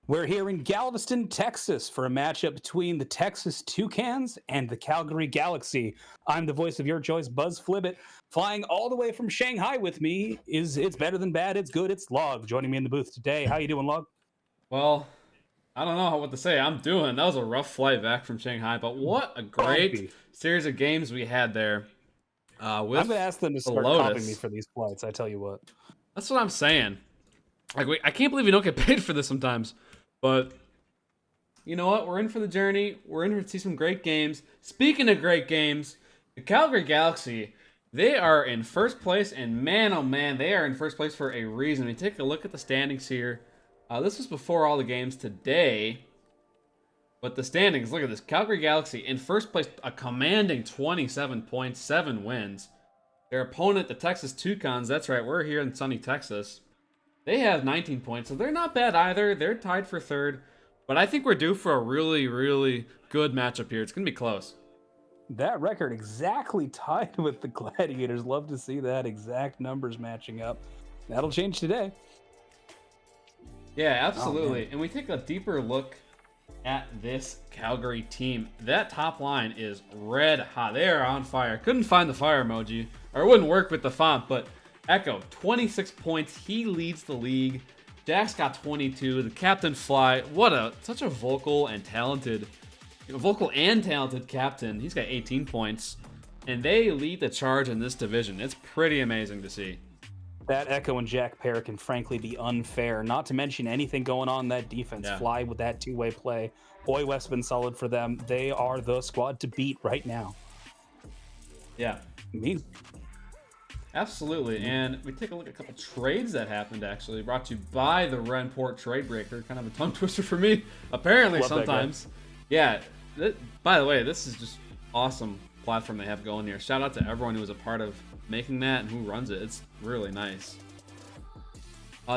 We're here in Galveston, Texas for a matchup between the Texas Toucans and the Calgary Galaxy. I'm the voice of your choice, Buzz Flibbit. Flying all the way from Shanghai with me is It's Better Than Bad, It's Good, It's Log. Joining me in the booth today. How you doing, Log? Well, I don't know what to say. That was a rough flight back from Shanghai, but what a great Bumpy. series of games we had there I'm going to with ask them to the start copping me Lotus. for these flights, I tell you what. That's what I'm saying. I can't believe we don't get paid for this sometimes. But you know what? We're in for the journey. We're in to see some great games. Speaking of great games, the Calgary Galaxy, they are in first place, and man, oh man, they are in first place for a reason. We take a look at the standings here. This was before all the games today. But the standings, look at this. Calgary Galaxy in first place, a commanding 27 points, 7 wins. Their opponent, the Texas Toucans, that's right, we're here in sunny Texas. They have 19 points, so they're not bad either. They're tied for third. But I think we're due for a really, really good matchup here. It's going to be close. That record exactly tied with the Gladiators. Love to see that exact numbers matching up. That'll change today. Yeah, absolutely. And we take a deeper look at this Calgary team. That top line is red hot. They are on fire. Couldn't find the fire emoji, or it wouldn't work with the font, but Echo, 26 points. He leads the league. Jack's got 22. The captain Fly, such a vocal and talented captain. He's got 18 points. And they lead the charge in this division. It's pretty amazing to see. That Echo and Jack pair can frankly be unfair, not to mention anything going on in that defense. Yeah. Fly with that two-way play. Boy West's been solid for them. They are the squad to beat right now. Yeah. Absolutely. And we take a look at a couple trades that happened, actually. Brought to you by the Renport Trade Breaker. Kind of a tongue twister for me, apparently, Love sometimes. Yeah. By the way, this is just awesome platform they have going here. Shout out to everyone who was a part of making that and who runs it. It's really nice.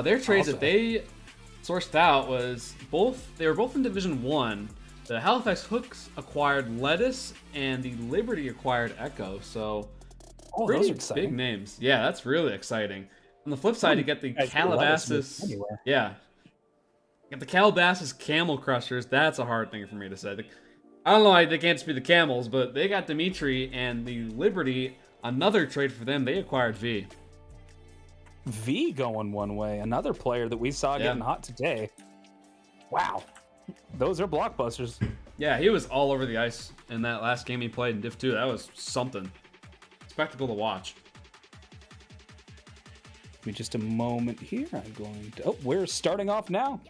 Their trades that they sourced out they were both in Division 1. The Halifax Hooks acquired Lettuce and the Liberty acquired Echo. So those are pretty big names. Yeah, that's really exciting. On the flip side, you get the Calabasas. Yeah. You got the Calabasas Camel Crushers. That's a hard thing for me to say. I don't know why they can't just be the Camels, but they got Dimitri and the Liberty. Another trade for them, they acquired V. V going one way. Another player that we saw getting hot today. Wow. Those are blockbusters. Yeah, he was all over the ice in that last game he played in Div 2. That was something. Spectacle to watch. Give me just a moment here. We're starting off now.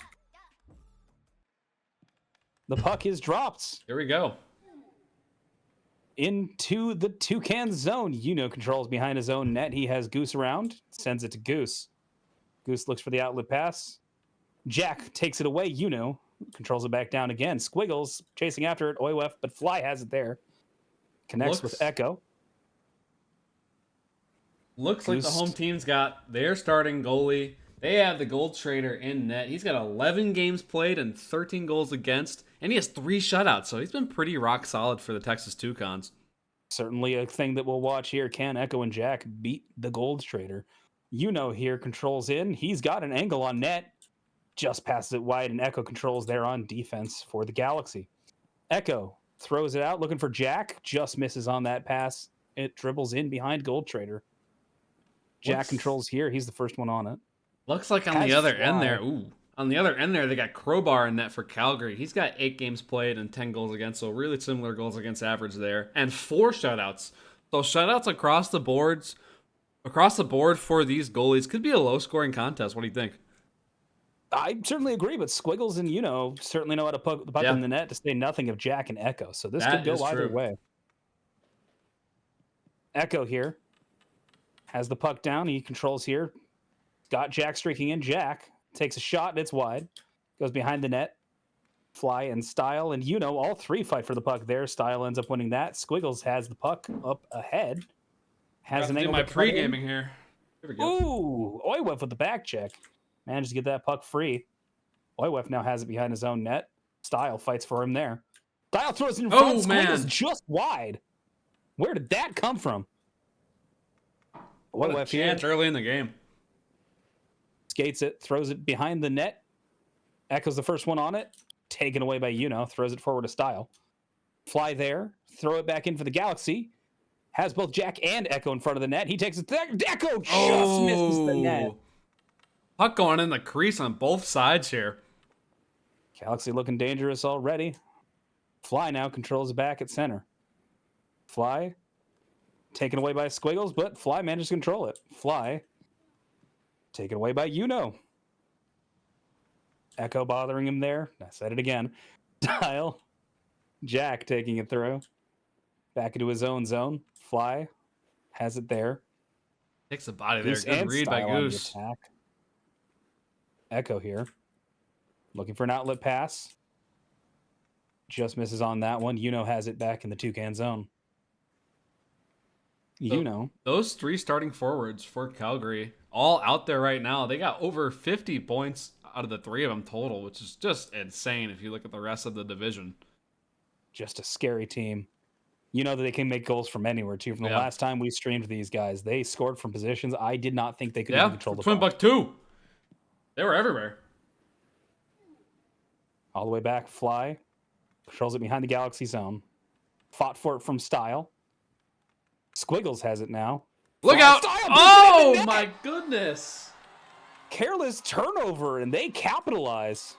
The puck is dropped. Here we go. Into the Toucan zone. Controls behind his own net. He has Goose around. Sends it to Goose. Goose looks for the outlet pass. Jack takes it away. Controls it back down again. Squiggles chasing after it. Oywef, but Fly has it there. Connects with Echo. Looks like the home team's got their starting goalie. They have the Gold Trader in net. He's got 11 games played and 13 goals against, and he has 3 shutouts, so he's been pretty rock solid for the Texas Toucans. Certainly a thing that we'll watch here. Can Echo and Jack beat the Gold Trader? Here controls in. He's got an angle on net. Just passes it wide, and Echo controls there on defense for the Galaxy. Echo throws it out, looking for Jack. Just misses on that pass. It dribbles in behind Gold Trader. Jack controls here. He's the first one on it. Looks like on the other end there, they got Crowbar in net for Calgary. He's got 8 games played and 10 goals against, so really similar goals against average there. And 4 shutouts. So shutouts across the board for these goalies could be a low-scoring contest. What do you think? I certainly agree, but Squiggles and certainly know how to put the puck in the net, to say nothing of Jack and Echo. So this could go either way. Echo here has the puck down. He controls here. Got Jack streaking in. Jack takes a shot, and it's wide. Goes behind the net. Fly and Style, and all 3 fight for the puck there. Style ends up winning that. Squiggles has the puck up ahead. Has an angle. My pre-gaming here. Here we go. Ooh, Oywef with the back check. Managed to get that puck free. Oywef now has it behind his own net. Style fights for him there. Style throws it in front. Squiggles just wide. Where did that come from? What a chance early in the game. Skates it, throws it behind the net. Echo's the first one on it. Taken away by throws it forward to Style. Fly there, throw it back in for the Galaxy. Has both Jack and Echo in front of the net. He takes it. Echo just misses the net. Puck going in the crease on both sides here. Galaxy looking dangerous already. Fly now controls it back at center. Fly taken away by Squiggles, but Fly manages to control it. Fly taken away by Echo bothering him there. I said it again. Dial. Jack taking it through. Back into his own zone. Fly has it there. Takes the body Goose there. Good and read by Style on the Goose. attack. Echo here. Looking for an outlet pass. Just misses on that one. Has it back in the Toucan zone. Those three starting forwards for Calgary, all out there right now. They got over 50 points out of the three of them total, which is just insane if you look at the rest of the division. Just a scary team. That they can make goals from anywhere, too. From the last time we streamed these guys, they scored from positions I did not think they could even control the Twin puck. Buck 2. They were everywhere. All the way back, Fly. Controls it behind the Galaxy zone. Fought for it from Style. Squiggles has it now. Look Fly, out! Style, Oh, my goodness. Careless turnover, and they capitalize.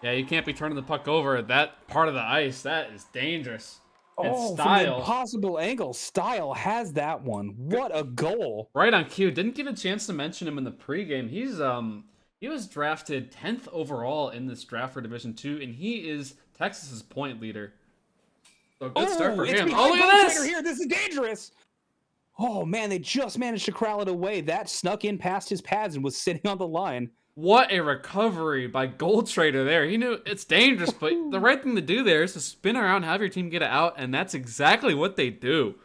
Yeah, you can't be turning the puck over at that part of the ice. That is dangerous. And From Style, an impossible angle, Style has that one. What a goal. right on cue. Didn't get a chance to mention him in the pregame. He was drafted 10th overall in this draft for Division 2, and he is Texas's point leader. So good start for him. Oh, look at this! Here. This is dangerous. Oh, man, they just managed to corral it away. That snuck in past his pads and was sitting on the line. What a recovery by Gold Trader there. He knew it's dangerous, but the right thing to do there is to spin around, have your team get it out, and that's exactly what they do.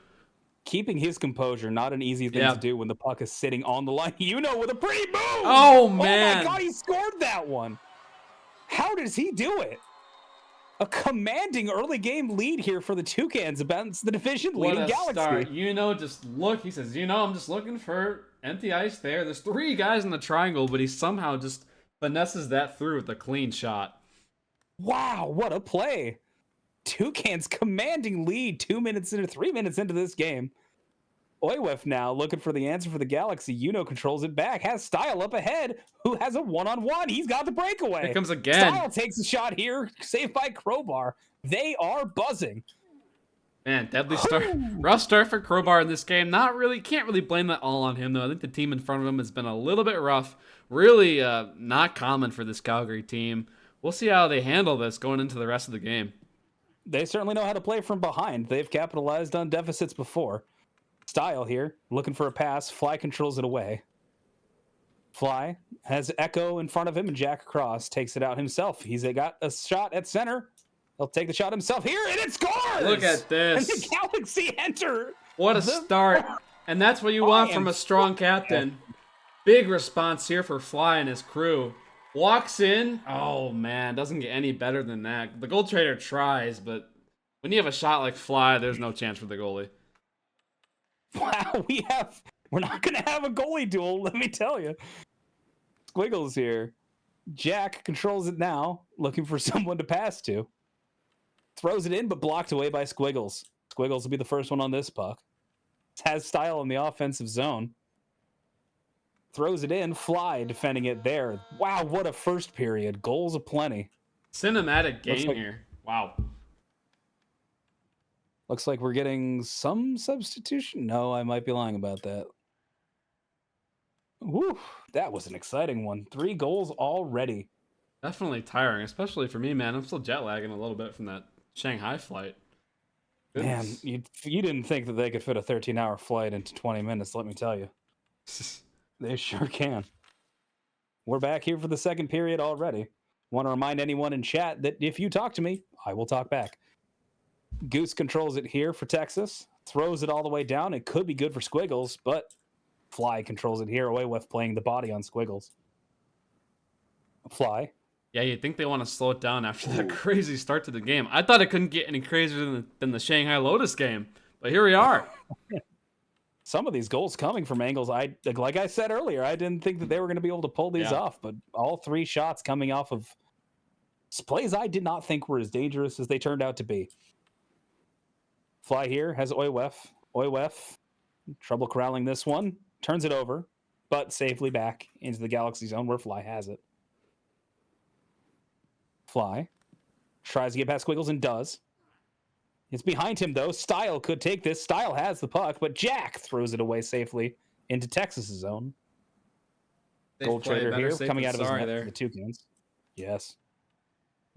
Keeping his composure, not an easy thing to do when the puck is sitting on the line. With a pretty move! Oh, man. Oh, my God, he scored that one. How does he do it? A commanding early game lead here for the Toucans against the division-leading Galaxy. Start. Just look. He says, I'm just looking for empty ice there. There's three guys in the triangle, but he somehow just finesses that through with a clean shot. Wow, what a play. Toucans commanding lead 3 minutes into this game. Oywef now looking for the answer for the Galaxy. Controls it back. Has Style up ahead, who has a one-on-one. He's got the breakaway. Here comes again. Style takes a shot here, saved by Crowbar. They are buzzing. Man, deadly start. Rough start for Crowbar in this game. Can't really blame that all on him, though. I think the team in front of him has been a little bit rough. Really not common for this Calgary team. We'll see how they handle this going into the rest of the game. They certainly know how to play from behind. They've capitalized on deficits before. Style here, looking for a pass. Fly controls it away. Fly has Echo in front of him, and Jack across takes it out himself. He's got a shot at center. He'll take the shot himself here, and it scores! Look at this. And the Galaxy enter. What a start. And that's what you want from a strong captain. Big response here for Fly and his crew. Walks in. Oh, man. Doesn't get any better than that. The Gold Trader tries, but when you have a shot like Fly, there's no chance for the goalie. Wow, we're not going to have a goalie duel, let me tell you. Squiggles here. Jack controls it now, looking for someone to pass to. Throws it in, but blocked away by Squiggles. Squiggles will be the first one on this puck. Has Style in the offensive zone. Throws it in. Fly defending it there. Wow, what a first period. Goals aplenty. Cinematic game here. Wow. Looks like we're getting some substitution. No, I might be lying about that. Woo, that was an exciting one. 3 goals already. Definitely tiring, especially for me, man. I'm still jet lagging a little bit from that Shanghai flight. Goodness. Man, you didn't think that they could fit a 13-hour flight into 20 minutes, let me tell you. They sure can. We're back here for the second period already. Want to remind anyone in chat that if you talk to me, I will talk back. Goose controls it here for Texas. Throws it all the way down. It could be good for Squiggles, but Fly controls it here away with playing the body on Squiggles. Fly. Yeah, you'd think they want to slow it down after that crazy start to the game. I thought it couldn't get any crazier than the Shanghai Lotus game, but here we are. Some of these goals coming from angles, like I said earlier, I didn't think that they were going to be able to pull these off, but all 3 shots coming off of Plays I did not think were as dangerous as they turned out to be. Fly here has Oywef. Oywef, trouble corralling this one. Turns it over, but safely back into the Galaxy zone where Fly has it. Fly tries to get past Squiggles and does. It's behind him, though. Style could take this. Style has the puck, but Jack throws it away safely into Texas' zone. Gold Trader here, coming out of his net for the Toucans. Yes.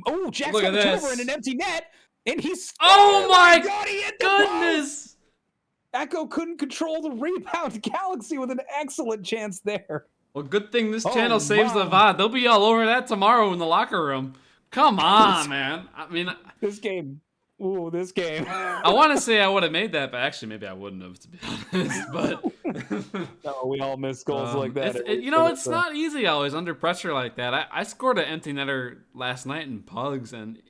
Oh, Jack's got the turnover in an empty net, and he's... Oh my God, goodness! Echo couldn't control the rebound. Galaxy with an excellent chance there. Well, good thing this channel saves the VOD. They'll be all over that tomorrow in the locker room. Come on, man. I mean... This game... Ooh, this game. I want to say I would have made that, but actually maybe I wouldn't have, to be honest. But no, we all miss goals like that. It's not easy always under pressure like that. I scored an empty netter last night in Pugs, and,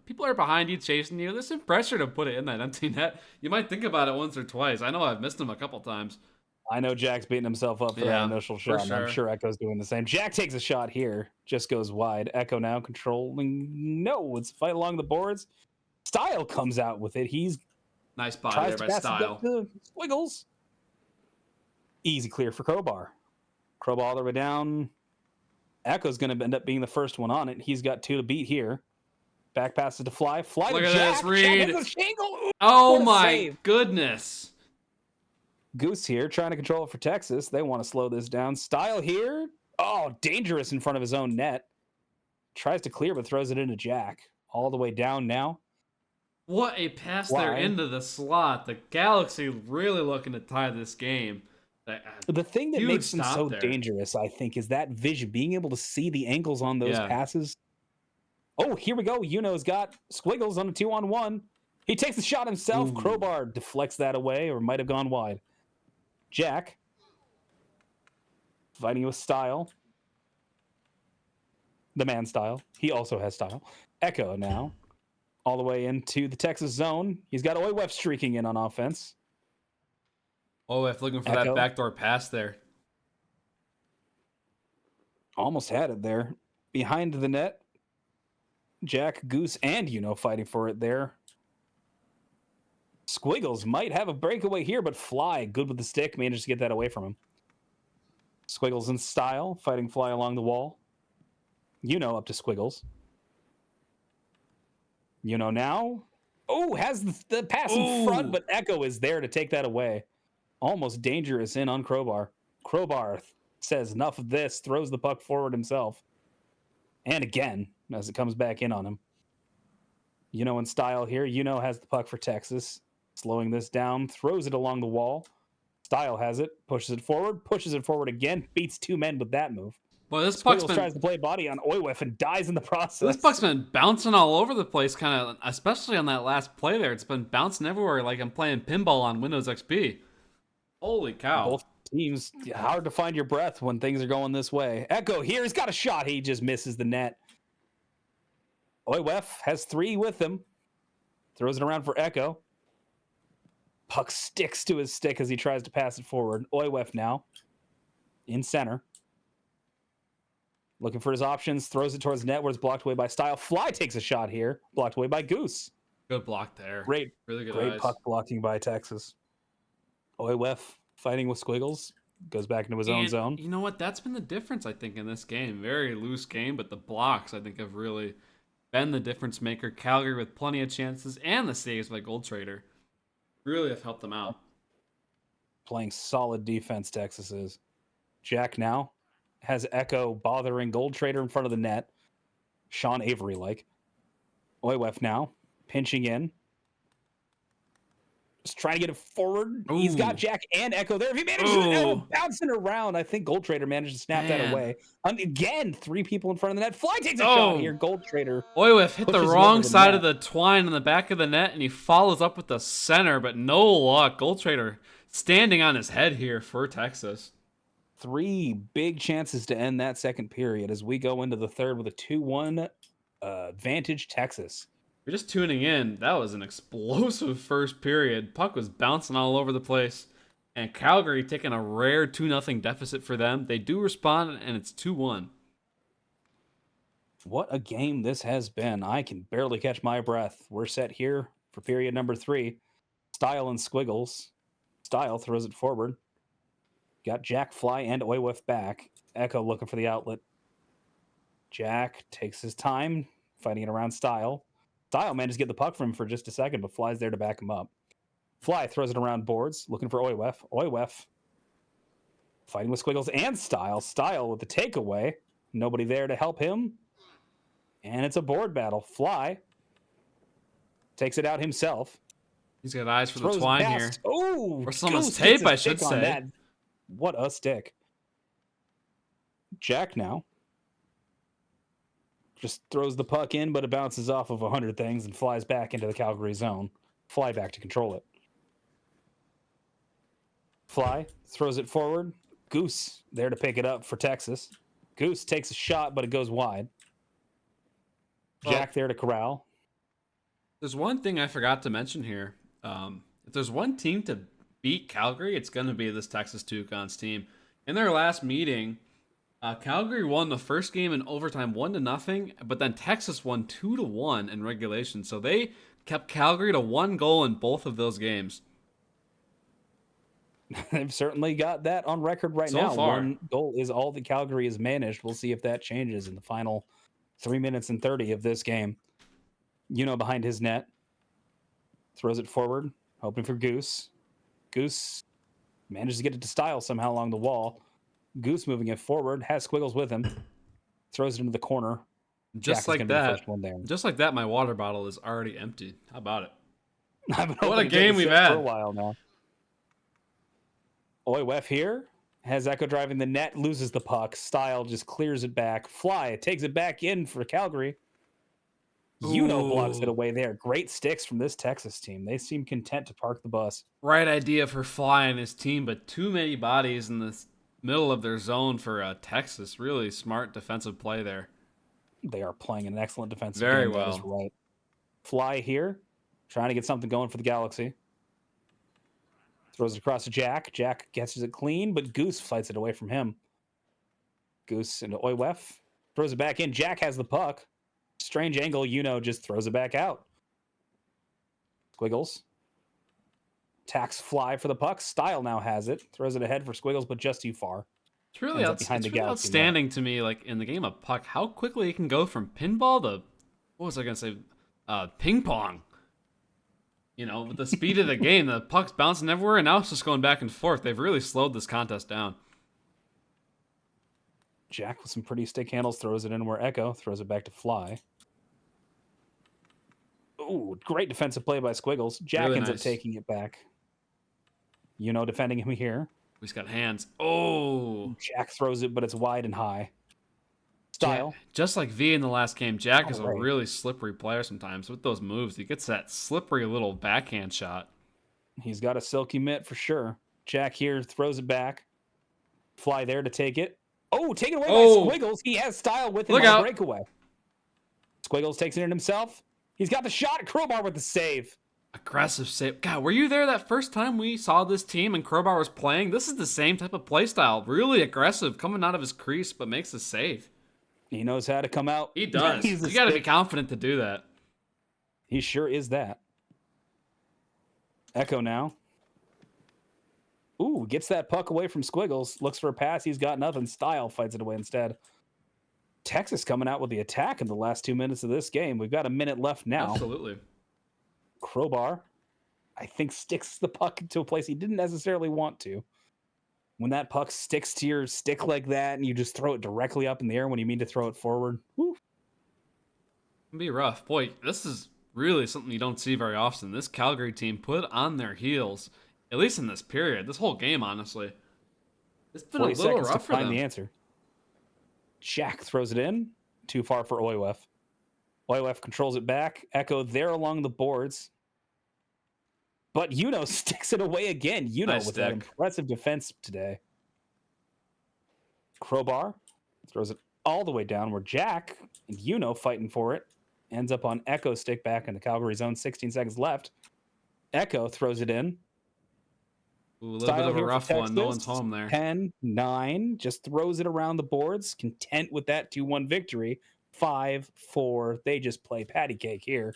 people are behind you, chasing you. There's some pressure to put it in that empty net. You might think about it once or twice. I know I've missed them a couple times. I know Jack's beating himself up for that initial shot. Sure. I'm sure Echo's doing the same. Jack takes a shot here. Just goes wide. Echo now controlling. No, it's a fight along the boards. Style comes out with it. He's nice body there by Style. Squiggles. Easy clear for Crowbar. Crowbar all the way down. Echo's going to end up being the first one on it. He's got 2 to beat here. Back passes to Fly. Fly Look to at Jack. this read. Jack has a shingle. Ooh, oh my goodness. Goose here trying to control it for Texas. They want to slow this down. Style here. Oh, dangerous in front of his own net. Tries to clear, but throws it into Jack. All the way down now. What a pass there into the slot. The Galaxy really looking to tie this game. The thing that makes them so dangerous, I think, is that vision, being able to see the angles on those passes. Oh, here we go. Yuno's got Squiggles on a 2-on-1. He takes the shot himself. Ooh. Crowbar deflects that away, or might have gone wide. Jack fighting with Style. The man Style. He also has Style. Echo now. All the way into the Texas zone. He's got Oywef streaking in on offense. Oywef looking for that backdoor pass there. Almost had it there. Behind the net. Jack, Goose, and fighting for it there. Squiggles might have a breakaway here, but Fly, good with the stick, manages to get that away from him. Squiggles in Style, fighting Fly along the wall. Up to Squiggles. Now. Oh, has the pass in front, but Echo is there to take that away. Almost dangerous in on Crowbar. Crowbar says enough of this, throws the puck forward himself. And again, as it comes back in on him. In Style here. Has the puck for Texas. Slowing this down, throws it along the wall. Style has it, pushes it forward again, beats 2 men with that move. Well, this puck's tries to play body on Oywef and dies in the process. This puck's been bouncing all over the place, kind of, especially on that last play there. It's been bouncing everywhere like I'm playing pinball on Windows XP. Holy cow. Both teams, hard to find your breath when things are going this way. Echo here, he's got a shot. He just misses the net. Oywef has 3 with him. Throws it around for Echo. Puck sticks to his stick as he tries to pass it forward. Oywef now in center. Looking for his options, throws it towards net where it's blocked away by Style. Fly takes a shot here, blocked away by Goose. Good block there. Great, really good. Great puck blocking by Texas. Oywef fighting with Squiggles, goes back into his own zone. You know what? That's been the difference, I think, in this game. Very loose game, but the blocks, I think, have really been the difference maker. Calgary with plenty of chances, and the saves by Gold Trader really have helped them out. Playing solid defense, Texas is. Jack now has Echo bothering Gold Trader in front of the net. Sean Avery-like. Oywef now, pinching in. Just trying to get it forward. Ooh. He's got Jack and Echo there. If he manages to bouncing around, I think Gold Trader managed to snap that away. And again, 3 people in front of the net. Fly takes a shot here. Gold Trader. Oywef hit the wrong side of the twine in the back of the net, and he follows up with the center, but no luck. Gold Trader standing on his head here for Texas. 3 big chances to end that second period as we go into the third with a 2-1 advantage Texas. If you're just tuning in, that was an explosive first period. Puck was bouncing all over the place. And Calgary taking a rare 2-0 deficit for them. They do respond, and it's 2-1. What a game this has been. I can barely catch my breath. We're set here for period number 3. Style and Squiggles. Style throws it forward. Got Jack, Fly, and Oywif back. Echo looking for the outlet. Jack takes his time, fighting it around Style. Style manages to get the puck from him for just a second, but Fly's there to back him up. Fly throws it around boards, looking for Oywif. Oywif fighting with Squiggles and Style. Style with the takeaway. Nobody there to help him. And it's a board battle. Fly takes it out himself. He's got eyes for the twine here. Oh, or someone's tape, I should say. That. What a stick. Jack now just throws the puck in, but it bounces off of 100 things and flies back into the Calgary zone. Fly back to control it. Fly throws it forward. Goose there to pick it up for Texas. Goose takes a shot, but it goes wide. Jack there to corral. There's one thing I forgot to mention here. If there's one team to beat Calgary, it's going to be this Texas Toucans team. In their last meeting, Calgary won the first game in overtime 1-0, but then Texas won 2-1 in regulation. So they kept Calgary to 1 goal in both of those games. They've certainly got that on record right now. Far. 1 goal is all that Calgary has managed. We'll see if that changes in the final 3 minutes and 30 of this game. Behind his net. Throws it forward, hoping for Goose. Goose manages to get it to Style somehow along the wall. Goose moving it forward, has Squiggles with him. Throws it into the corner. Just like that. Just like that, my water bottle is already empty. How about it? What a game we've had. For a while now. Oywef here has Echo driving the net, loses the puck. Style just clears it back. Fly takes it back in for Calgary. Blocks it away there. Great sticks from this Texas team. They seem content to park the bus. Right idea for Fly and his team, but too many bodies in the middle of their zone for Texas. Really smart defensive play there. They are playing an excellent defensive Very game. well. That is right. Fly here, trying to get something going for the Galaxy. Throws it across to Jack. Jack catches it clean, but Goose fights it away from him. Goose into Oywef. Throws it back in. Jack has the puck. Strange angle, just throws it back out. Squiggles. Tacks Fly for the puck. Style now has it. Throws it ahead for Squiggles, but just too far. It's really, outstanding to me, like in the game of puck, how quickly it can go from pinball to, what was I going to say, ping pong. With the speed of the game, the puck's bouncing everywhere, and now it's just going back and forth. They've really slowed this contest down. Jack with some pretty stick handles throws it in where Echo throws it back to Fly. Ooh, great defensive play by Squiggles. Jack ends up taking it back. Defending him here. He's got hands. Oh! Jack throws it, but it's wide and high. Style. Just like V in the last game, Jack is a really slippery player sometimes. With those moves, he gets that slippery little backhand shot. He's got a silky mitt for sure. Jack here throws it back. Fly there to take it. Oh, taken away by Squiggles. He has Style with him on breakaway. Squiggles takes it in himself. He's got the shot. Crowbar with the save. Aggressive save. God, were you there that first time we saw this team and Crowbar was playing? This is the same type of play style. Really aggressive, coming out of his crease, but makes a save. He knows how to come out. He does. You got to be confident to do that. He sure is that. Echo now. Ooh, gets that puck away from Squiggles. Looks for a pass. He's got nothing. Style fights it away instead. Texas coming out with the attack in the last 2 minutes of this game. We've got a minute left now. Absolutely. Crowbar, I think, sticks the puck to a place he didn't necessarily want to. When that puck sticks to your stick like that and you just throw it directly up in the air when you mean to throw it forward. Woo. It can be rough. Boy, this is really something you don't see very often. This Calgary team put on their heels, at least in this period. This whole game, honestly. It's been a little rough for them. The answer. Jack throws it in. Too far for Oywef. Oywef controls it back. Echo there along the boards. But sticks it away again. With that impressive defense today. Crowbar throws it all the way down where Jack and fighting for it. Ends up on Echo's stick back in the Calgary zone. 16 seconds left. Echo throws it in. Ooh, a little bit of a rough one. No one's home there. 10-9. Just throws it around the boards. Content with that 2-1 victory. 5-4. They just play patty cake here.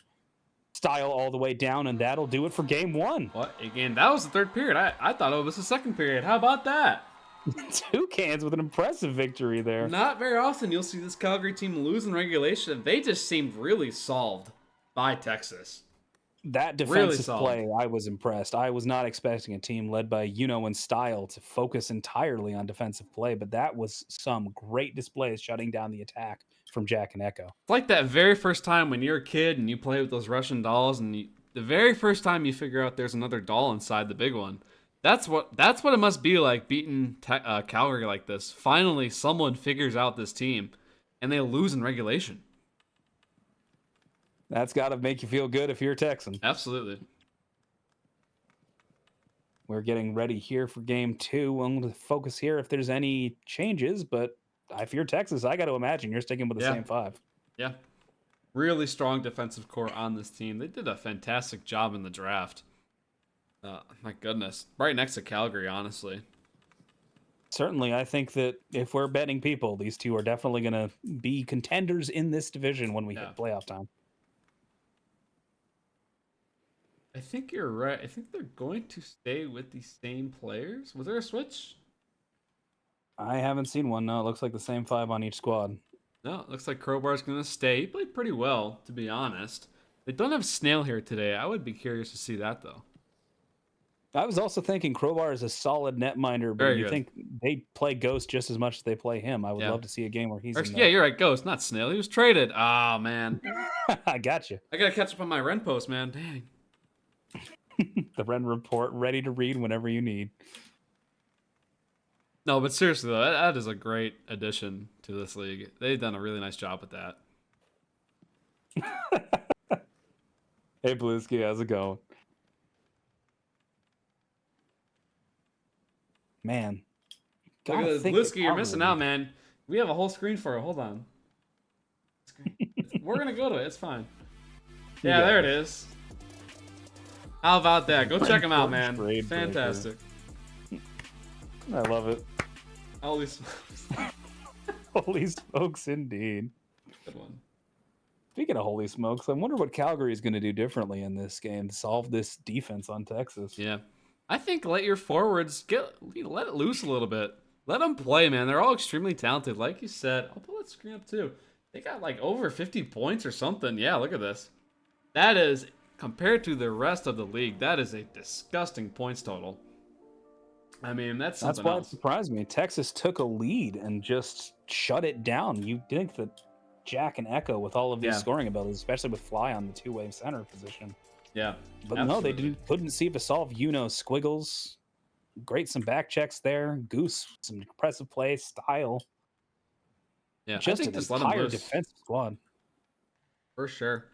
Style all the way down, and that'll do it for game one. What? Again, that was the third period. I thought it was the second period. How about that? Toucans with an impressive victory there. Not very often you'll see this Calgary team lose in regulation. They just seemed really solved by Texas. That defensive play, I was impressed. I was not expecting a team led by and Style to focus entirely on defensive play, but that was some great displays shutting down the attack from Jack and Echo. It's like that very first time when you're a kid and you play with those Russian dolls, and the very first time you figure out there's another doll inside the big one. That's what it must be like beating Calgary like this. Finally, someone figures out this team, and they lose in regulation. That's got to make you feel good if you're a Texan. Absolutely. We're getting ready here for game two. I'm going to focus here if there's any changes, but if you're Texas, I got to imagine you're sticking with the same five. Yeah. Really strong defensive core on this team. They did a fantastic job in the draft. My goodness. Right next to Calgary, honestly. Certainly, I think that if we're betting people, these two are definitely going to be contenders in this division when we hit playoff time. I think you're right. I think they're going to stay with the same players. Was there a switch? I haven't seen one. No, it looks like the same five on each squad. No, it looks like Crowbar's going to stay. He played pretty well, to be honest. They don't have Snail here today. I would be curious to see that, though. I was also thinking Crowbar is a solid netminder, but you think they play Ghost just as much as they play him. I would love to see a game where he's in you're right, Ghost, not Snail. He was traded. Ah, man. I got you. I got to catch up on my Ren post, man. Dang. The Ren report ready to read whenever you need. No, but seriously, though, that is a great addition to this league. They've done a really nice job with that. Hey, Bluesky, how's it going? Man. Look at this. Bluesky, you're missing out, man. We have a whole screen for it. Hold on. We're going to go to it. It's fine. Yeah, there it is. How about that? Go check them out, man. Fantastic. I love it. Holy smokes. Holy smokes, indeed. Good one. Speaking of holy smokes, I wonder what Calgary is going to do differently in this game to solve this defense on Texas. Yeah. I think let your forwards let it loose a little bit. Let them play, man. They're all extremely talented. Like you said, I'll pull that screen up too. They got like over 50 points or something. Yeah, look at this. That is, compared to the rest of the league, that is a disgusting points total. I mean, that's something why else. It surprised me. Texas took a lead and just shut it down. You think that Jack and Echo with all of these scoring abilities, especially with Fly on the two-way center position. Yeah. But absolutely. No, they couldn't seem to solve Squiggles. Some back checks there. Goose, some impressive play, Style. Yeah, just I think an just let them entire loose. Defensive squad. For sure.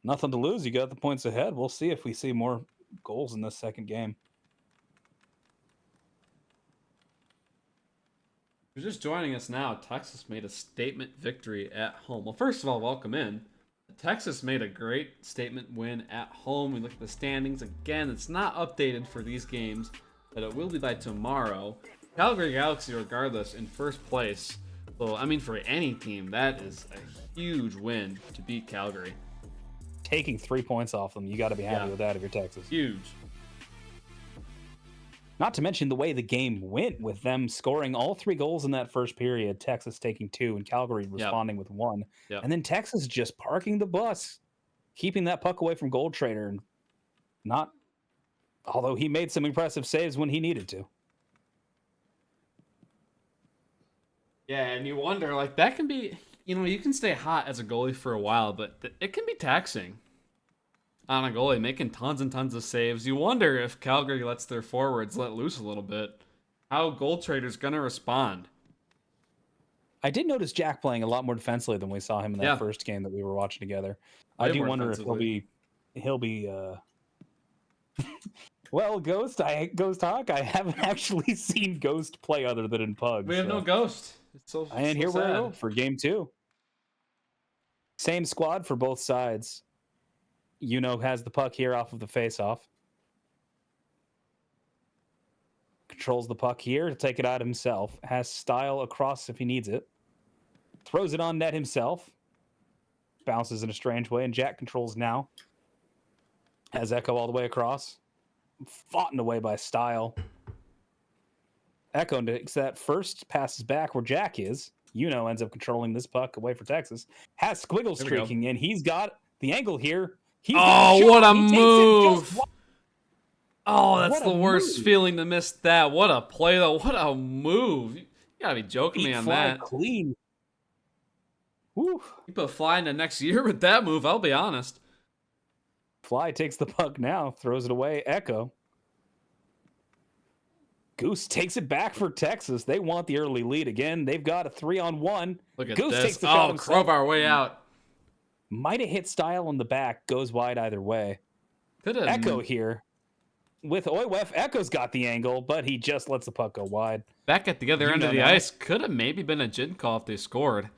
Nothing to lose. You got the points ahead. We'll see if we see more goals in this second game. If you're just joining us now, Texas made a statement victory at home. Well, first of all, welcome in. Texas made a great statement win at home. We look at the standings. Again, it's not updated for these games, but it will be by tomorrow. Calgary Galaxy, regardless, in first place. So, I mean, for any team, that is a huge win to beat Calgary. Taking 3 points off them, you got to be happy with that if you're Texas. Huge. Not to mention the way the game went with them scoring all 3 goals in that first period, Texas taking 2 and Calgary responding with 1. And then Texas just parking the bus, keeping that puck away from Gold Trader. And although he made some impressive saves when he needed to. Yeah, and you wonder, like, that can be, you can stay hot as a goalie for a while, but it can be taxing on a goalie, making tons and tons of saves. You wonder if Calgary lets their forwards let loose a little bit, how Gold Trader's going to respond. I did notice Jack playing a lot more defensively than we saw him in that first game that we were watching together. I do wonder if he'll be well, Ghost Hawk, I haven't actually seen Ghost play other than in Pugs. We have no Ghost. It's so and here we go for game 2. Same squad for both sides. Has the puck here off of the face-off. Controls the puck here to take it out himself. Has Style across if he needs it. throws it on net himself. Bounces in a strange way, and Jack controls now. Has Echo all the way across. Fought away by Style. Echo takes that first, passes back where Jack is. Ends up controlling this puck away for Texas. Has Squiggle streaking in. He's got the angle here. What a move! Oh, that's the worst feeling to miss that. What a play, though. What a move. You gotta be joking me on that. Clean. Woo. You put Fly into next year with that move, I'll be honest. Fly takes the puck now, throws it away. Echo. Goose takes it back for Texas. They want the early lead again. They've got a 3-on-1. Look at Goose this. Takes the shot crowbar way out. Might have hit Style in the back. Goes wide either way. Echo here. With Oywef, Echo's got the angle, but he just lets the puck go wide. Back at the other end of the ice. Could have maybe been a gin call if they scored.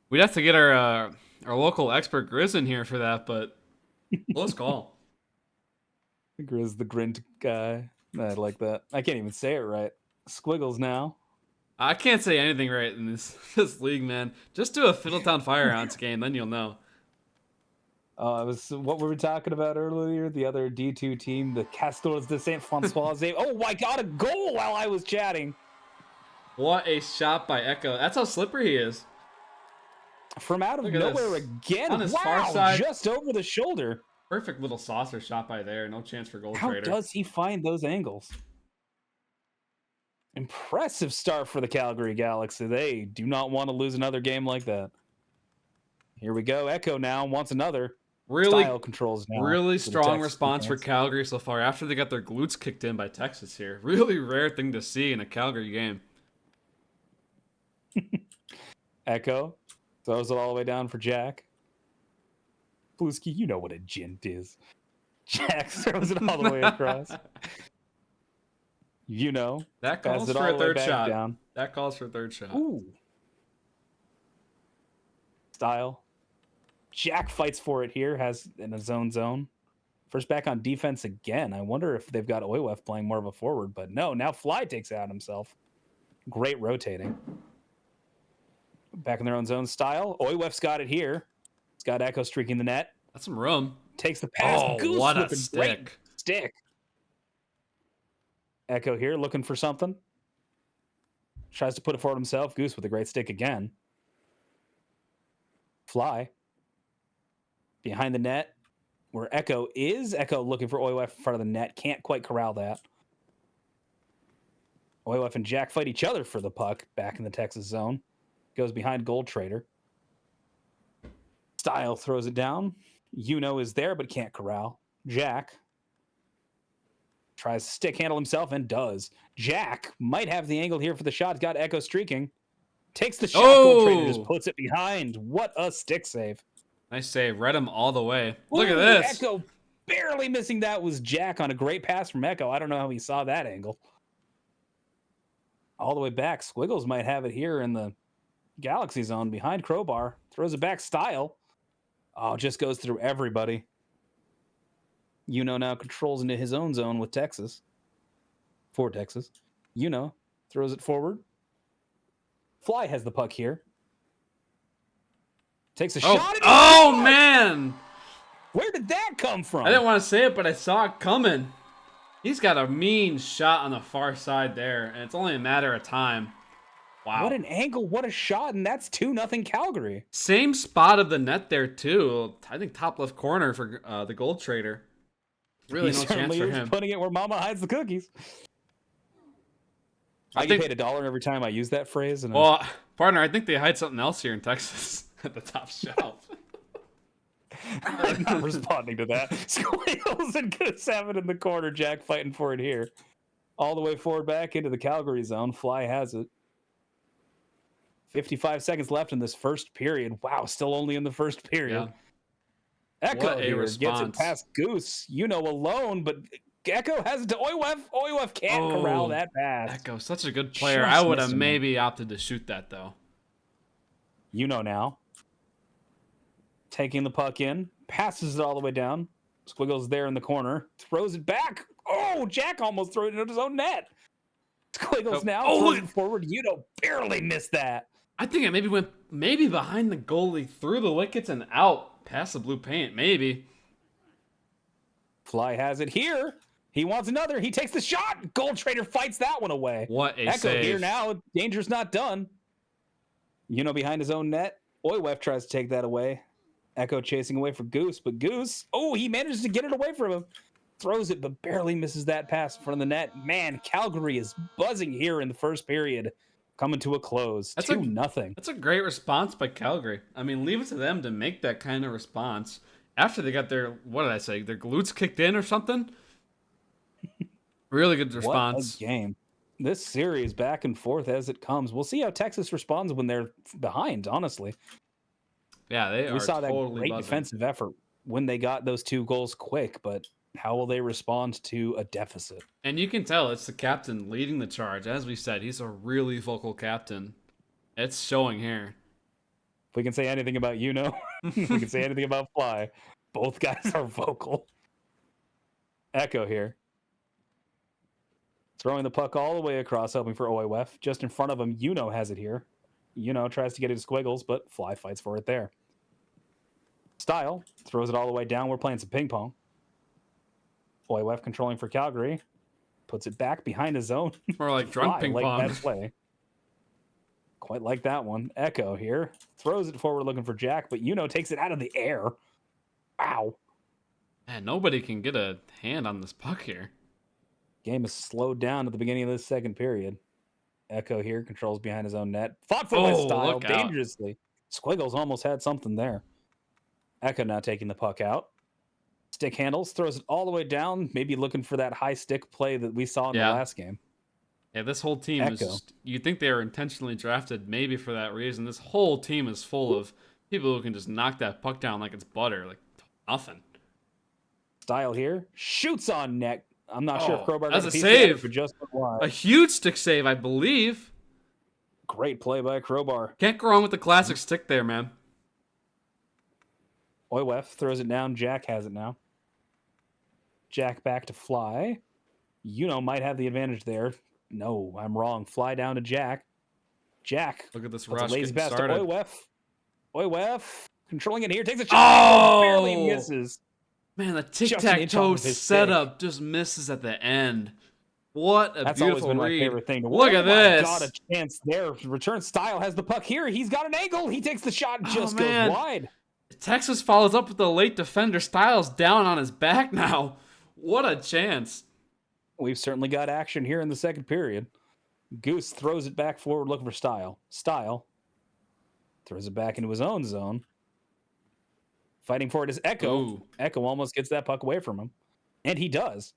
We'd have to get our local expert Grizz in here for that, but close call. Grizz the Grint guy. I like that. I can't even say it right. Squiggles now. I can't say anything right in this league, man. Just do a Fiddletown Firehounds game, then you'll know. What were we talking about earlier? The other D2 team, the Castors de Saint Francois. Oh, I got a goal while I was chatting. What a shot by Echo. That's how slippery he is. From out of nowhere again. On his far side. Just over the shoulder. Perfect little saucer shot by there. No chance for goal How trader. How does he find those angles? Impressive start for the Calgary Galaxy. They do not want to lose another game like that. Here we go. Echo now wants another. Style controls now. Really strong response for Calgary so far after they got their glutes kicked in by Texas here. Really rare thing to see in a Calgary game. Echo throws it all the way down for Jack. Bluesky, you know what a gint is. Jack throws it all the way across. That calls for a third shot. Down. That calls for a third shot. Ooh. Style. Jack fights for it here, has in a zone. First back on defense again. I wonder if they've got Oywef playing more of a forward, but no, now Fly takes it out himself. Great rotating. Back in their own zone. Style. Oywef's got it here. He's got Echo streaking the net. That's some room. Takes the pass. Oh, Goose what with a stick. Stick. Echo here looking for something. Tries to put it forward himself. Goose with a great stick again. Fly. Behind the net, where Echo is. Echo looking for Oywef in front of the net. Can't quite corral that. Oywef and Jack fight each other for the puck back in the Texas zone. Goes behind Gold Trader. Style throws it down. Is there, but can't corral. Jack tries to stick handle himself and does. Jack might have the angle here for the shot. Got Echo streaking. Takes the shot. Gold Trader just puts it behind. What a stick save. Nice save. Read him all the way. Look at this. Echo barely missing that was Jack on a great pass from Echo. I don't know how he saw that angle. All the way back. Squiggles might have it here in the Galaxy zone behind Crowbar. Throws it back. Style. Oh, just goes through everybody. Now controls into his own zone with Texas. For Texas. Throws it forward. Fly has the puck here. Takes a shot. Oh, man. Where did that come from? I didn't want to say it, but I saw it coming. He's got a mean shot on the far side there, and it's only a matter of time. Wow. What an angle. What a shot, and that's 2-0 Calgary. Same spot of the net there, too. I think top left corner for the Gold Trader. Really no chance for him. Putting it where mama hides the cookies. I get paid $1 every time I use that phrase. Well, partner, I think they hide something else here in Texas at the top shelf. I'm not responding to that. Squeals and Goose have it in the corner. Jack fighting for it here. All the way forward back into the Calgary zone. Fly has it. 55 seconds left in this first period. Wow, still only in the first period. Yeah. Echo here gets it past Goose. Alone, but Echo has it to Oywef. Oywef can't corral that pass. Echo, such a good player. I would have maybe opted to shoot that, though. Now. Taking the puck in. Passes it all the way down. Squiggles there in the corner. Throws it back. Oh, Jack almost threw it into his own net. Squiggles now throws it forward. Barely missed that. I think it maybe went behind the goalie, through the wickets and out past the blue paint. Maybe. Fly has it here. He wants another. He takes the shot. Gold Trader fights that one away. What a Echo save. here now. Danger's not done. Behind his own net. Oywef tries to take that away. Echo chasing away for Goose, but Goose, he manages to get it away from him. Throws it, but barely misses that pass in front of the net. Man, Calgary is buzzing here in the first period. Coming to a close. 2-0. That's a great response by Calgary. I mean, leave it to them to make that kind of response after they got their, what did I say, their glutes kicked in or something? Really good response. What a game. This series back and forth as it comes. We'll see how Texas responds when they're behind, honestly. Yeah, we saw totally that great buzzing. defensive effort when they got those 2 goals quick, but how will they respond to a deficit? And you can tell it's the captain leading the charge. As we said, he's a really vocal captain. It's showing here. If we can say anything about if we can say anything about Fly, both guys are vocal. Echo here. Throwing the puck all the way across, hoping for Oywef. Just in front of him, has it here. Tries to get it to Squiggles, but Fly fights for it there. Style throws it all the way down. We're playing some ping pong. Oywef controlling for Calgary. Puts it back behind his own. More like drunk ping pong. That play. Quite like that one. Echo here. Throws it forward looking for Jack, but takes it out of the air. Wow. Man, nobody can get a hand on this puck here. Game is slowed down at the beginning of this second period. Echo here controls behind his own net. Fought for with Style dangerously. Squiggles almost had something there. Echo now taking the puck out. Stick handles, throws it all the way down, maybe looking for that high stick play that we saw in the last game. Yeah, this whole team is just, you think they were intentionally drafted maybe for that reason. This whole team is full of people who can just knock that puck down like it's butter, like nothing. Style here, shoots on net. I'm not sure if Crowbar that's a save. For just a huge stick save, I believe. Great play by Crowbar. Can't go wrong with the classic stick there, man. Oywef throws it down. Jack has it now. Jack back to Fly. Might have the advantage there. No, I'm wrong. Fly down to Jack. Jack. Look at this rush lazy getting pass started. to Oywef. Oywef controlling it here. Takes a shot. Barely misses. Man, the tic-tac-toe setup just misses at the end. What a That's beautiful always been my read. favorite thing. Look at this. Got a chance there. Return Style has the puck here. He's got an angle. He takes the shot and just goes wide. Texas follows up with the late defender. Styles down on his back now. What a chance. We've certainly got action here in the second period. Goose throws it back forward looking for Style. Style throws it back into his own zone. Fighting for it is Echo. Ooh. Echo almost gets that puck away from him. And he does.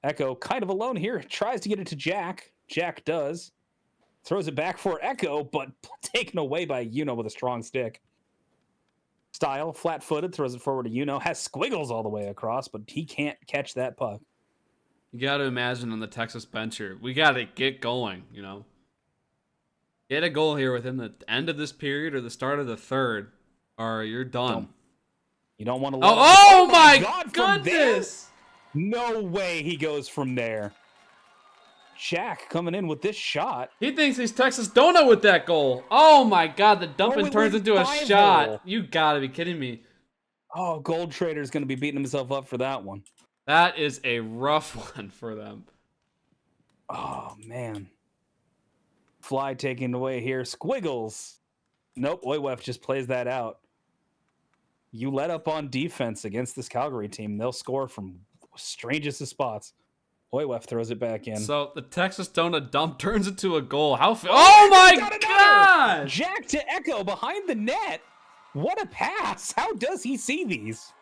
Echo kind of alone here. Tries to get it to Jack. Jack does. Throws it back for Echo, but taken away by with a strong stick. Style, flat-footed, throws it forward to has Squiggles all the way across, but he can't catch that puck. You got to imagine on the Texas bench here, we got to get going, Get a goal here within the end of this period or the start of the third, or you're done. You don't want to. Oh my goodness! No way he goes from there. Jack coming in with this shot. He thinks he's Texas Donut with that goal. Oh my God, the dumping turns into a shot. You gotta be kidding me. Oh, Gold Trader's gonna be beating himself up for that one. That is a rough one for them. Oh man. Fly taking away here. Squiggles. Nope, Oywef just plays that out. You let up on defense against this Calgary team. They'll score from strangest of spots. Oywef throws it back in. So the Texas Donut dump turns into a goal. Oh my God! Jack to Echo behind the net. What a pass. How does he see these?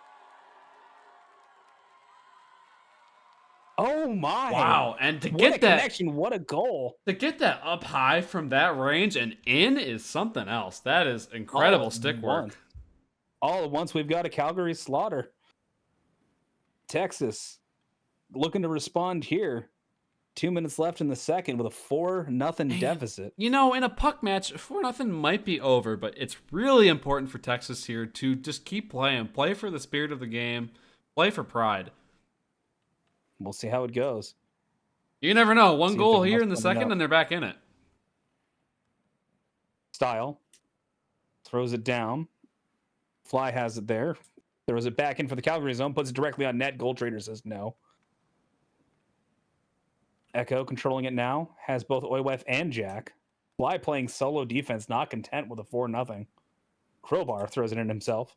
Oh my. Wow, and to what get a that connection, what a goal. To get that up high from that range and in is something else. That is incredible stick work. All at once, we've got a Calgary slaughter. Texas looking to respond here. 2 minutes left in the second with a 4-0 deficit. In a puck match, 4-0 might be over, but it's really important for Texas here to just keep playing. Play for the spirit of the game. Play for pride. We'll see how it goes. You never know. One goal here in the second, and they're back in it. Style throws it down. Fly has it there. Throws it back in for the Calgary zone, puts it directly on net. Gold Trader says no. Echo controlling it now, has both Oiwef and Jack. Fly playing solo defense, not content with a 4-0. Crowbar throws it in himself.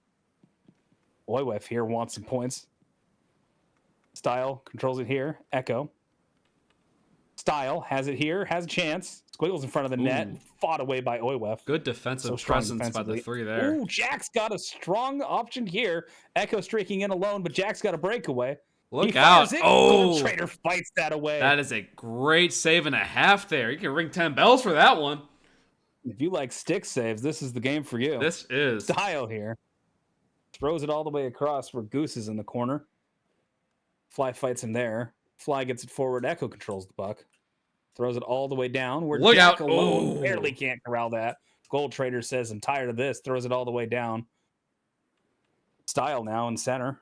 Oiwef here wants some points. Style controls it here. Echo. Style has it here, has a chance. Squiggles in front of the net, fought away by Oiwef. Good defensive presence by the three there. Ooh, Jack's got a strong option here. Echo streaking in alone, but Jack's got a breakaway. Look out. Gold Trader fights that away. That is a great save and a half there. You can ring 10 bells for that one. If you like stick saves, this is the game for you. This is. Style here. Throws it all the way across where Goose is in the corner. Fly fights him there. Fly gets it forward. Echo controls the puck. Throws it all the way down. Where Look Jack out. alone barely can't corral that. Gold Trader says, I'm tired of this. Throws it all the way down. Style now in center.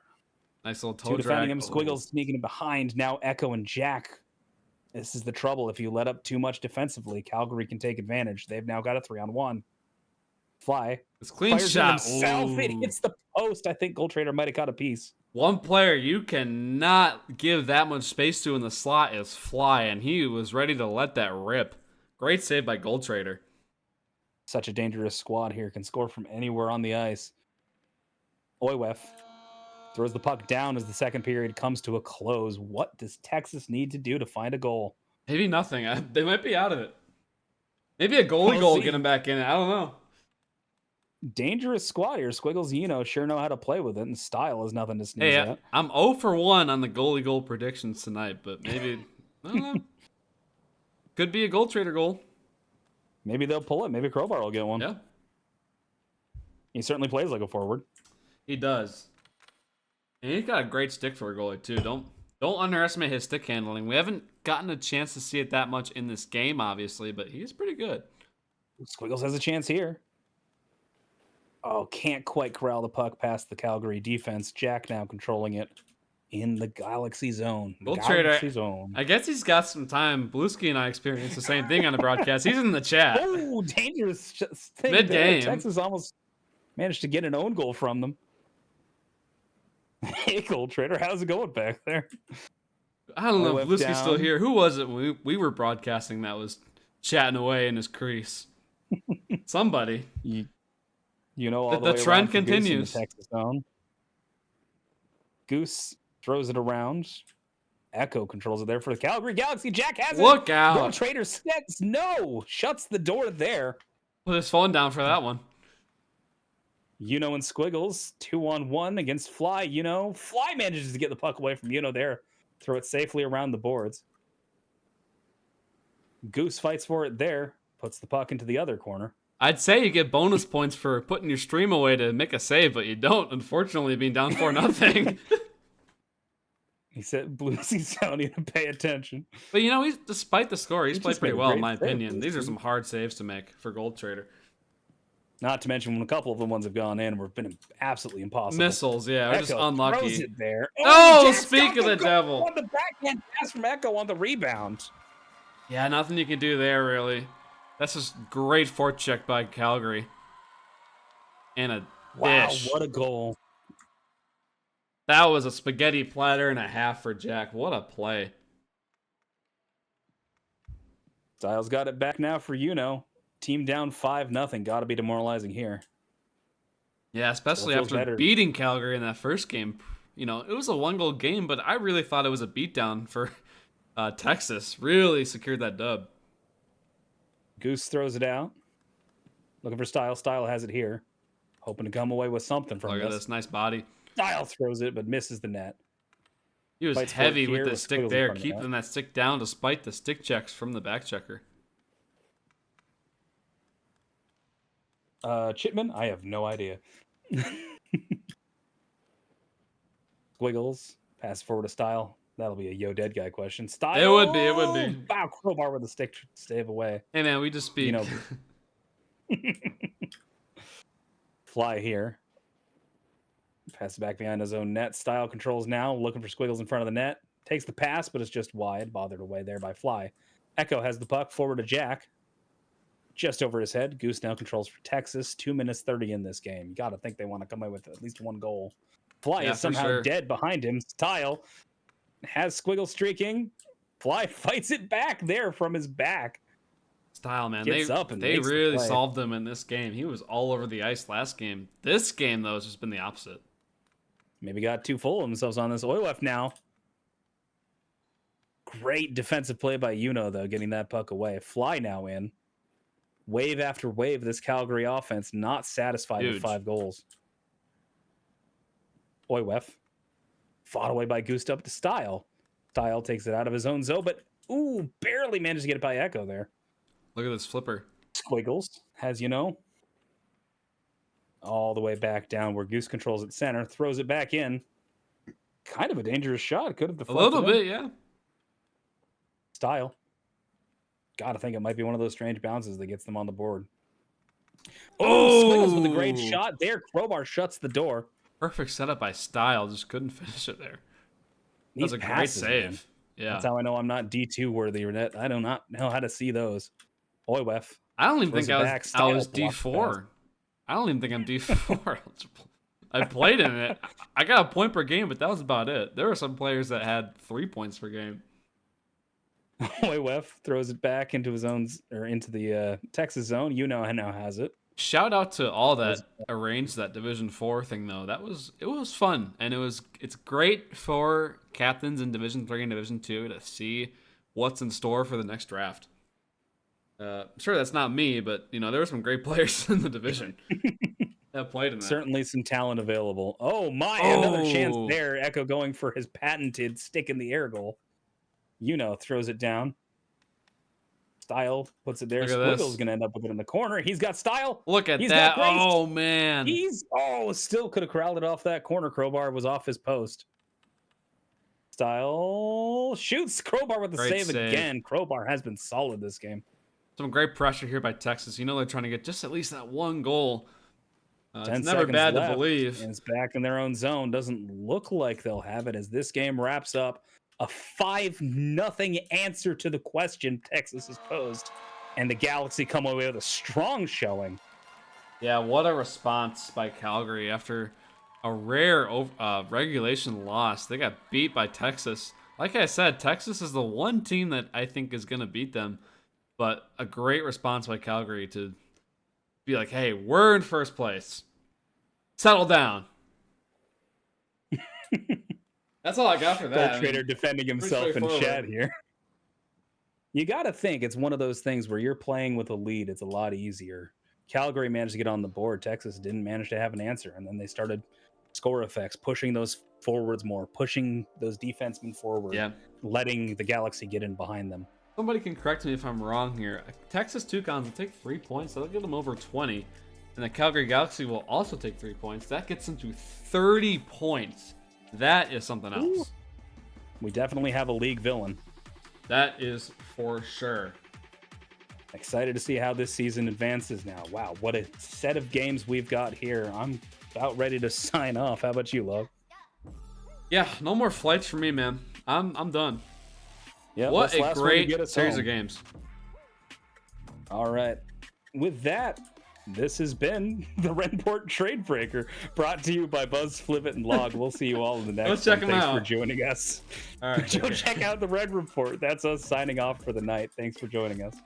Nice little toe Two defending drag. him. Squiggles sneaking in behind. Now Echo and Jack. This is the trouble. If you let up too much defensively, Calgary can take advantage. They've now got a 3-on-1. Fly. It's clean shot. Himself. It hits the post. I think Gold Trader might have caught a piece. One player you cannot give that much space to in the slot is Fly, and he was ready to let that rip. Great save by Gold Trader. Such a dangerous squad here. Can score from anywhere on the ice. Oiwef throws the puck down as the second period comes to a close. What does Texas need to do to find a goal? Maybe nothing. They might be out of it. Maybe a goalie goal get him back in. I don't know. Dangerous squad here. Squiggles, sure know how to play with it, and Style is nothing to sneeze at. I'm 0 for 1 on the goalie goal predictions tonight, but maybe, I don't know. Could be a Gold Trader goal. Maybe they'll pull it. Maybe Crowbar will get one. Yeah. He certainly plays like a forward. He does. And he's got a great stick for a goalie, too. Don't underestimate his stick handling. We haven't gotten a chance to see it that much in this game, obviously, but he's pretty good. Squiggles has a chance here. Oh, can't quite corral the puck past the Calgary defense. Jack now controlling it in the Galaxy zone. Gold Trader, I guess he's got some time. Bluesky and I experienced the same thing on the broadcast. He's in the chat. Oh, dangerous thing. Mid-game. Texas almost managed to get an own goal from them. Hey, Gold Trader, how's it going back there? I don't know if Bluesky's still here. Who was it when we were broadcasting that was chatting away in his crease? Somebody. All the trend continues. The Texas zone. Goose throws it around. Echo controls it there for the Calgary Galaxy. Jack has it. Look out. Gold Trader says no. Shuts the door there. Put his phone down for that one. And Squiggles, 2-on-1 against Fly. Fly manages to get the puck away from there. Throw it safely around the boards. Goose fights for it there. Puts the puck into the other corner. I'd say you get bonus points for putting your stream away to make a save, but you don't, unfortunately, being down 4-0. He said Bluesy's telling you to pay attention. But he's despite the score, he's played pretty well in my opinion. Save. These are some hard saves to make for Gold Trader. Not to mention when a couple of the ones have gone in have been absolutely impossible. Missiles, yeah, are just unlucky. Throws it there. Oh, speak of the devil. On the backhand pass from Echo on the rebound. Yeah, nothing you can do there, really. That's just great forecheck by Calgary. And a dish. Wow, what a goal. That was a spaghetti platter and a half for Jack. What a play. Styles got it back now for Team down 5-0. Got to be demoralizing here. Yeah, especially after beating Calgary in that first game. It was a 1-goal game, but I really thought it was a beatdown for Texas. Really secured that dub. Goose throws it out. Looking for Style. Style has it here. Hoping to come away with something from this. Look at this nice body. Style throws it, but misses the net. He was heavy with the stick there, keeping that stick down despite the stick checks from the back checker. Chipman? I have no idea. Squiggles. Pass forward to Style. That'll be a Yo Dead Guy question. Style. It would be. Wow, Crowbar with the stick stave away. Hey, man, we just speak. Fly here. Pass it back behind his own net. Style controls now. Looking for Squiggles in front of the net. Takes the pass, but it's just wide. Bothered away there by Fly. Echo has the puck forward to Jack. just over his head. Goose now controls for Texas. 2 minutes 30 in this game. You got to think they want to come away with at least one goal. Fly Yeah, is for somehow sure. dead behind him. Tile has Squiggle streaking. Fly fights it back there from his back. Style, man. Gets up and They makes the really play. solved him in this game. He was all over the ice last game. This game, though, has just been the opposite. Maybe got too full of themselves on this. Oilef now. Great defensive play by Yuno, though, getting that puck away. Fly now in. Wave after wave, this Calgary offense not satisfied with Huge. 5 goals. Oilef fought away by Goose up to Style. Style takes it out of his own zone, but ooh, barely managed to get it by Echo there. Look at this flipper. Squiggles has all the way back down where Goose controls at center, throws it back in. Kind of a dangerous shot. Could have A deflected little him. bit, yeah. Style. Gotta think it might be one of those strange bounces that gets them on the board. Oh, Squiggles with a great Oh! shot there. Crowbar shuts the door. Perfect setup by Style. Just couldn't finish it there. That was These a passes, great man. save. Yeah. That's how I know I'm not D2 worthy. I do not know how to see those. Oiwef. I don't even throws think it I back. was Style blocks D4. I don't even think I'm D4. I played in it. I got a point per game, but that was about it. There were some players that had 3 points per game. Oiwef throws it back into his own or into the Texas zone. Now has it. Shout out to all that arranged that Division 4 thing though. It was fun, and it's great for captains in Division 3 and Division 2 to see what's in store for the next draft. Sure, that's not me, but there were some great players in the division that played in that. Certainly some talent available. Oh my, another chance Oh. there. Echo going for his patented stick in the air goal. Throws it down. Style puts it there. Look at this. Squiggle's going to end up with it in the corner. He's got Style. Look at He's that. got grace. Oh man. Still could have corralled it off that corner. Crowbar was off his post. Style shoots. Crowbar with the Great save save. again. Crowbar has been solid this game. Some great pressure here by Texas. They're trying to get just at least that one goal. 10 It's never seconds bad left, to believe. and it's back in their own zone. Doesn't look like they'll have it as this game wraps up. A 5-0 answer to the question Texas has posed. And the Galaxy come away with a strong showing. Yeah, what a response by Calgary after a rare regulation loss. They got beat by Texas. Like I said, Texas is the one team that I think is going to beat them. But a great response by Calgary to be like, hey, we're in first place. Settle down. That's all I got for that. Gold Trader defending himself in straightforward. chat here. You got to think it's one of those things where you're playing with a lead. It's a lot easier. Calgary managed to get on the board. Texas didn't manage to have an answer. And then they started score effects, pushing those forwards more, pushing those defensemen forward, Yeah. letting the Galaxy get in behind them. Somebody can correct me if I'm wrong here. Texas Toucans will take 3 points. That'll get them over 20. And the Calgary Galaxy will also take 3 points. That gets them to 30 points. That is something else. Ooh. We definitely have a league villain. That is for sure. Excited to see how this season advances now. Wow, what a set of games we've got here. I'm about ready to sign off. How about you, Love? Yeah, no more flights for me, man. I'm done. Yeah, What this a last one to great get us series home. of games. All right. With that, this has been the Renport Trade Breaker, brought to you by Buzz, Flivit, and Log. We'll see you all in the next Go check one. 'em Thanks for out. joining us. All right. Go check out the Red Report. That's us signing off for the night. Thanks for joining us.